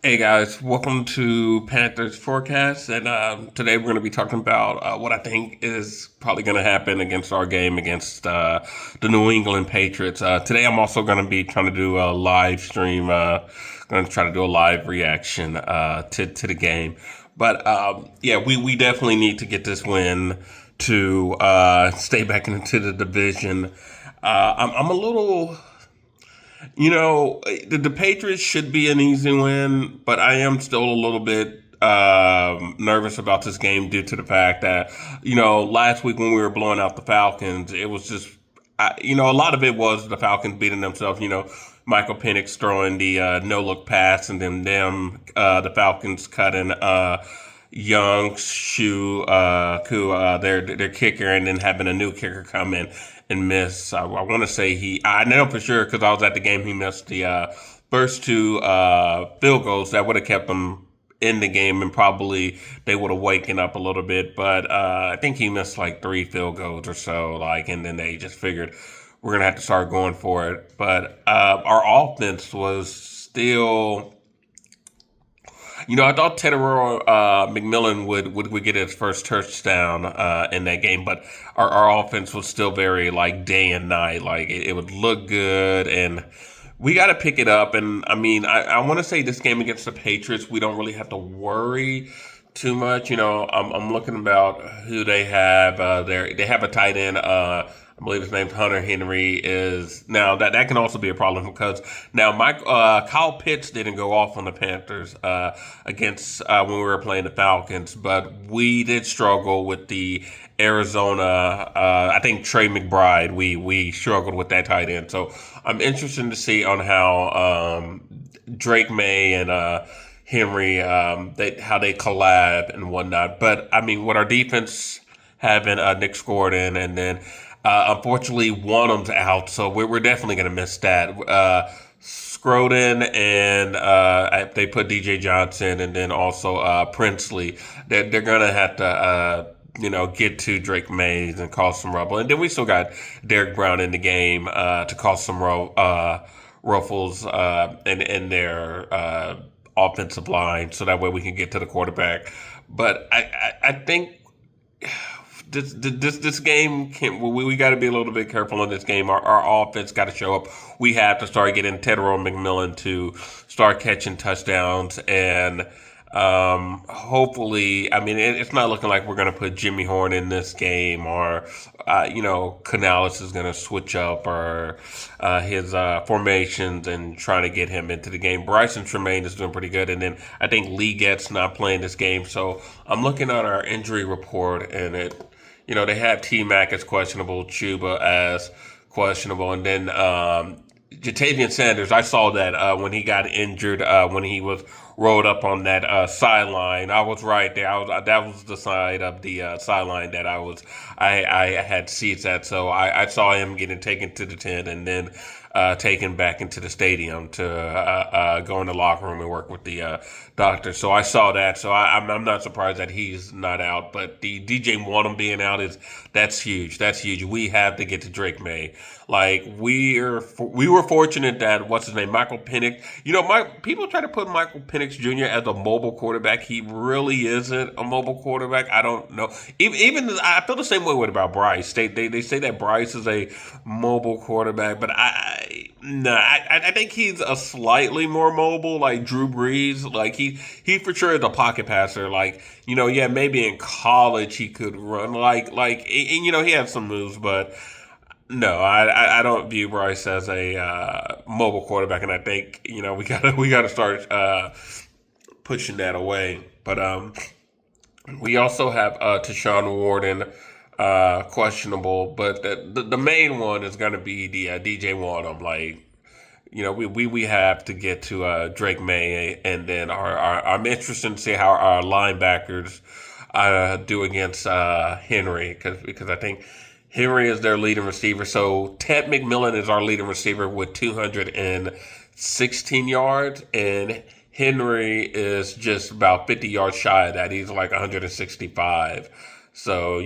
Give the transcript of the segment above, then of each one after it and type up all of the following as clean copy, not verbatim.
Hey guys, welcome to Panthers Forecast, and today we're going to be talking about what I think is probably going to happen against our game against the New England Patriots. Today I'm also going to be trying to do a live stream, going to try to do a live reaction to the game. But yeah, we definitely need to get this win to stay back into the division. I'm a little. The Patriots should be an easy win, but I am still a little bit nervous about this game due to the fact that, last week when we were blowing out the Falcons, it was just, a lot of it was the Falcons beating themselves. Michael Penix throwing the no look pass, and then the Falcons cutting Young Shu Ku, their kicker, and then having a new kicker come in and miss. I want to say I know for sure because I was at the game. He missed the first two field goals that would have kept them in the game, and probably they would have waken up a little bit. But I think he missed like three field goals or so, and then they just figured we're gonna have to start going for it. But our offense was still. I thought Tedero McMillan would get his first touchdown in that game, but our offense was still very like day and night. Like it would look good, and we got to pick it up. And I mean, I want to say this game against the Patriots, we don't really have to worry too much. I'm looking about who they have. They have a tight end. I believe his name's Hunter Henry. Is now that can also be a problem because now Kyle Pitts didn't go off on the Panthers against when we were playing the Falcons, but we did struggle with the Arizona. I think Trey McBride. We struggled with that tight end, so I'm interested to see on how Drake May and Henry how they collab and whatnot. But I mean, with our defense having Nick Gordon, and then unfortunately Wanham's out, so we're definitely going to miss that. Scroden and they put DJ Johnson, and then also Princely. They're going to have to. Get to Drake Mays and cause some rubble. And then we still got Derek Brown in the game to cause some ruffles in their offensive line, so that way we can get to the quarterback. But I think this game can we got to be a little bit careful in this game. Our offense got to show up. We have to start getting Tedero McMillan to start catching touchdowns, and hopefully, I mean, it's not looking like we're going to put Jimmy Horn in this game, or Canales is going to switch up or his formations and trying to get him into the game. Bryson Tremaine is doing pretty good, and then I think Lee Getz not playing this game. So I'm looking at our injury report, and they have T Mac as questionable, Chuba as questionable, and then Jatavian Sanders. I saw that when he got injured, when he was rolled up on that sideline. I was right there. That was the side of the sideline that I had seats at. So I saw him getting taken to the tent, and then taken back into the stadium to go in the locker room and work with the doctor. So I saw that. So I'm not surprised that he's not out. But the DJ Wanham being out that's huge. That's huge. We have to get to Drake May. Like we were fortunate that what's his name, Michael Penix. People try to put Michael Penix Jr. as a mobile quarterback. He really isn't a mobile quarterback. I don't know. Even I feel the same way about Bryce. They say that Bryce is a mobile quarterback, but I think he's a slightly more mobile, like Drew Brees. Like he for sure is a pocket passer. Like yeah, maybe in college he could run and he had some moves, but. No, I don't view Bryce as a mobile quarterback, and I think we gotta start pushing that away. But we also have Tashawn Warden questionable, but the main one is going to be the DJ Wanham. Like we have to get to Drake May, and then I'm interested to see how our linebackers do against Henry because I think. Henry is their leading receiver. So Ted McMillan is our leading receiver with 216 yards, and Henry is just about 50 yards shy of that. He's like 165. So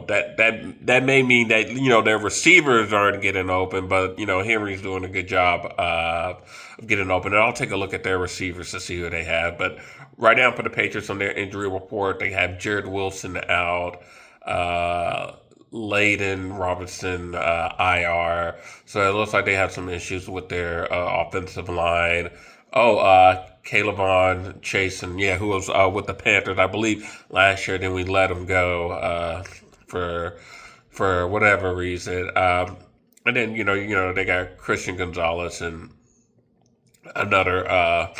that may mean that their receivers aren't getting open, but Henry's doing a good job of getting open. And I'll take a look at their receivers to see who they have. But right now for the Patriots on their injury report, they have Jared Wilson out. Uh, Layden Robinson IR. So it looks like they have some issues with their offensive line. Oh, Calebon Chasen, yeah, who was with the Panthers, I believe, last year. Then we let him go for for whatever reason. And then they got Christian Gonzalez and another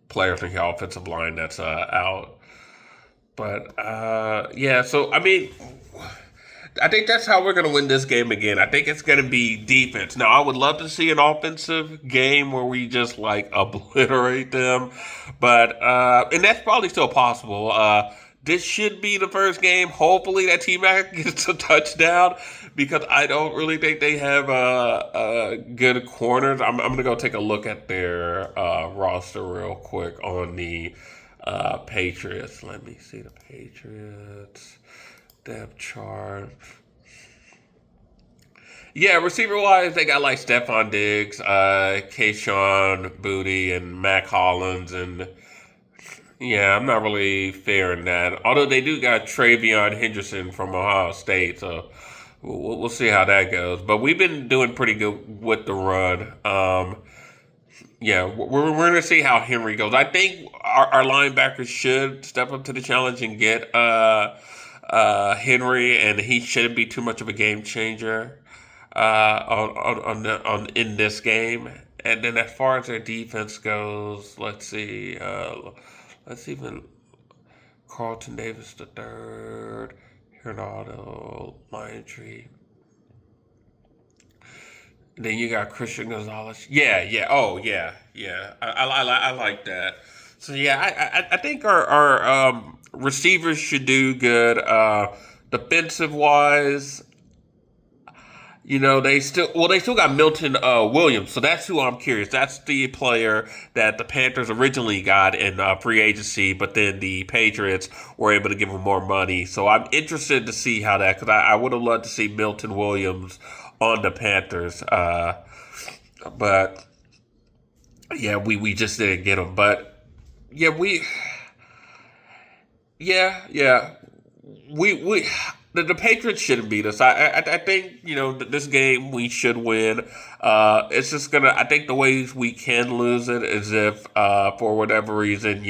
player from the offensive line that's out. But yeah, so I mean, I think that's how we're going to win this game again. I think it's going to be defense. Now, I would love to see an offensive game where we just like obliterate them, but and that's probably still possible. This should be the first game. Hopefully, that T-Mac gets a touchdown because I don't really think they have good corners. I'm going to go take a look at their roster real quick on the Patriots. Let me see the Patriots depth chart. Yeah, receiver wise, they got like Stephon Diggs, Kayshawn Booty, and Mac Hollins, and yeah, I'm not really fearing that. Although they do got Travion Henderson from Ohio State, so we'll see how that goes. But we've been doing pretty good with the run. Yeah, we're going to see how Henry goes. I think our linebackers should step up to the challenge and get Henry, and he shouldn't be too much of a game changer on in this game. And then as far as their defense goes, let's see, let's even Carlton Davis the third, Hernando, Lion Then you got Christian Gonzalez. Yeah, yeah. Oh, yeah, yeah. I like that. So yeah, I think our receivers should do good. Defensive wise, they still got Milton Williams. So that's who I'm curious. That's the player that the Panthers originally got in free agency, but then the Patriots were able to give him more money. So I'm interested to see how that, because I would have loved to see Milton Williams on the Panthers. But yeah, we just didn't get him. But yeah, yeah, we the Patriots shouldn't beat us. I think this game we should win. It's just gonna. I think the ways we can lose it is if for whatever reason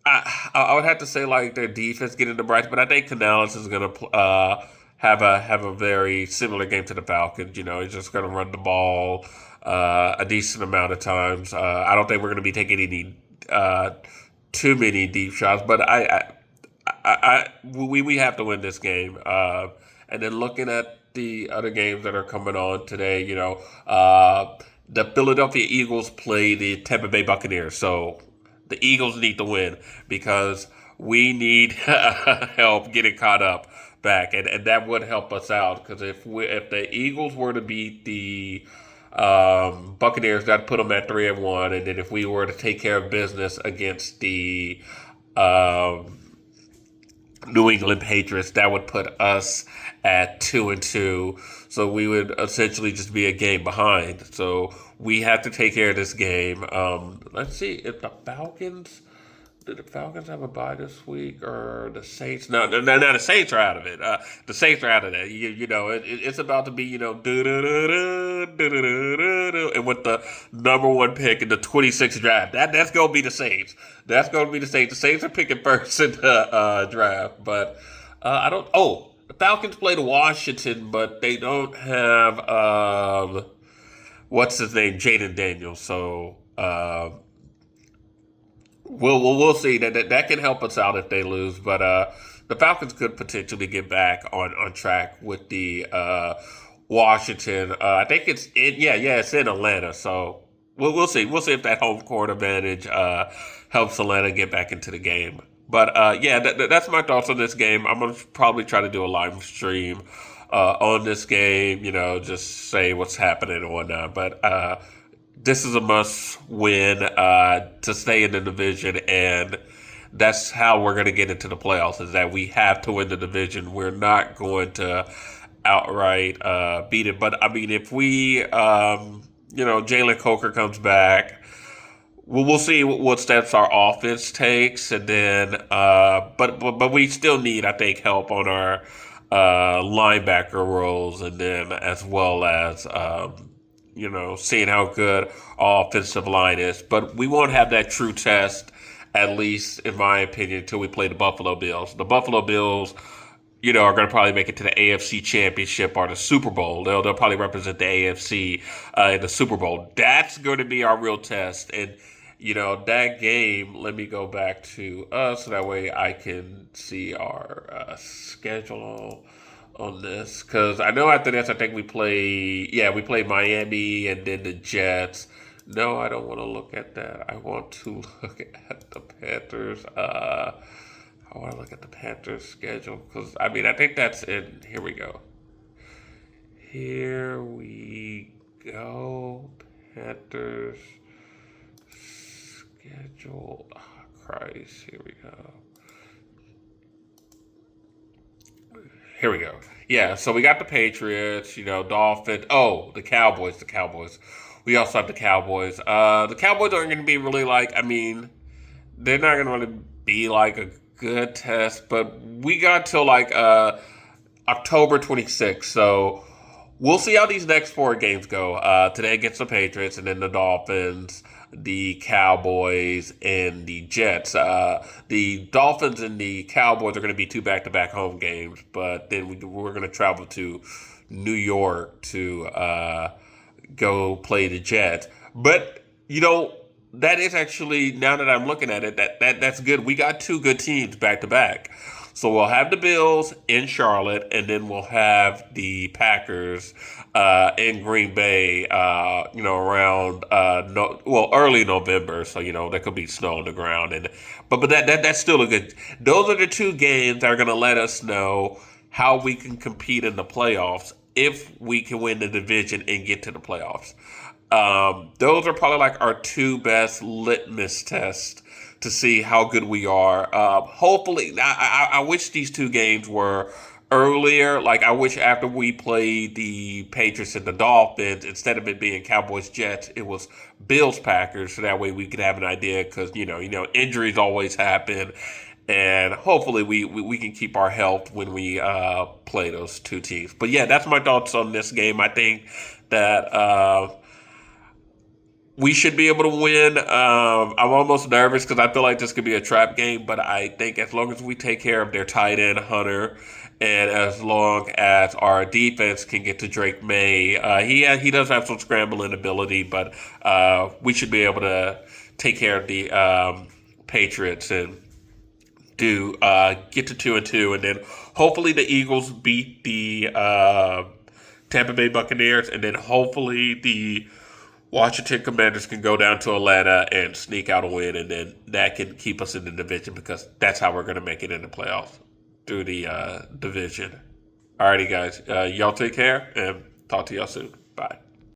I would have to say like their defense getting the Bryce, but I think Canales is gonna have a very similar game to the Falcons. He's just gonna run the ball a decent amount of times. I don't think we're gonna be taking any too many deep shots, but we have to win this game. And then looking at the other games that are coming on today, the Philadelphia Eagles play the Tampa Bay Buccaneers. So the Eagles need to win because we need help getting caught up back, and that would help us out because if the Eagles were to beat the Buccaneers, that'd put them at 3-1, and then if we were to take care of business against the New England Patriots, that would put us at 2-2. So we would essentially just be a game behind. So we have to take care of this game. Let's see if the Falcons. Did the Falcons have a bye this week or the Saints? No, the Saints are out of it. The Saints are out of that. It's about to be and with the number one pick in the 26th draft, that's gonna be the Saints. That's gonna be the Saints. The Saints are picking first in the draft, but I don't. Oh, the Falcons played Washington, but they don't have what's his name, Jaden Daniels. So. We'll see that can help us out if they lose, but the Falcons could potentially get back on track with the Washington. I think it's in Atlanta, so we'll see if that home court advantage helps Atlanta get back into the game. But that's my thoughts on this game. I'm gonna probably try to do a live stream on this game. Just say what's happening and whatnot, but. This is a must win to stay in the division and that's how we're going to get into the playoffs. Is that we have to win the division. We're not going to outright beat it. But I mean, if we, Jalen Coker comes back, we'll see what steps our offense takes, and then, but we still need, I think, help on our linebacker roles, and then as well as seeing how good our offensive line is. But we won't have that true test, at least in my opinion, until we play the Buffalo Bills. The Buffalo Bills, are going to probably make it to the AFC Championship or the Super Bowl. They'll probably represent the AFC in the Super Bowl. That's going to be our real test. And, that game, let me go back to us so that way I can see our schedule on this. Because I know after this, I think we play Miami and then the Jets. No, I don't want to look at that. I want to look at the Panthers. I want to look at the Panthers schedule because, I mean, I think that's it. Here we go. Here we go. Panthers schedule. Oh, Christ. Here we go. Here we go. Yeah, so we got the Patriots, Dolphins. Oh, the Cowboys. The Cowboys. We also have the Cowboys. The Cowboys aren't going to be really they're not going to really be like a good test, but we got till October 26th, so we'll see how these next four games go. Today against the Patriots, and then the Dolphins, the Cowboys, and the Jets. The Dolphins and the Cowboys are going to be two back-to-back home games, but then we're going to travel to New York to go play the Jets. But that is actually, now that I'm looking at it, that's good. We got two good teams back to back. So we'll have the Bills in Charlotte, and then we'll have the Packers in Green Bay, around early November. So there could be snow on the ground, but that's still a good. Those are the two games that are going to let us know how we can compete in the playoffs if we can win the division and get to the playoffs. Those are probably like our two best litmus tests to see how good we are. Hopefully, I wish these two games were earlier. Like, I wish after we played the Patriots and the Dolphins, instead of it being Cowboys Jets, it was Bills Packers. So that way we could have an idea, because injuries always happen, and hopefully we can keep our health when we play those two teams. But yeah, that's my thoughts on this game. I think that we should be able to win. I'm almost nervous because I feel like this could be a trap game, but I think as long as we take care of their tight end, Hunter, and as long as our defense can get to Drake May, he does have some scrambling ability, but we should be able to take care of the Patriots and do get to 2-2, and then hopefully the Eagles beat the Tampa Bay Buccaneers, and then hopefully the Washington Commanders can go down to Atlanta and sneak out a win, and then that can keep us in the division, because that's how we're going to make it in the playoffs, through the division. Alrighty, guys. Y'all take care, and talk to y'all soon. Bye.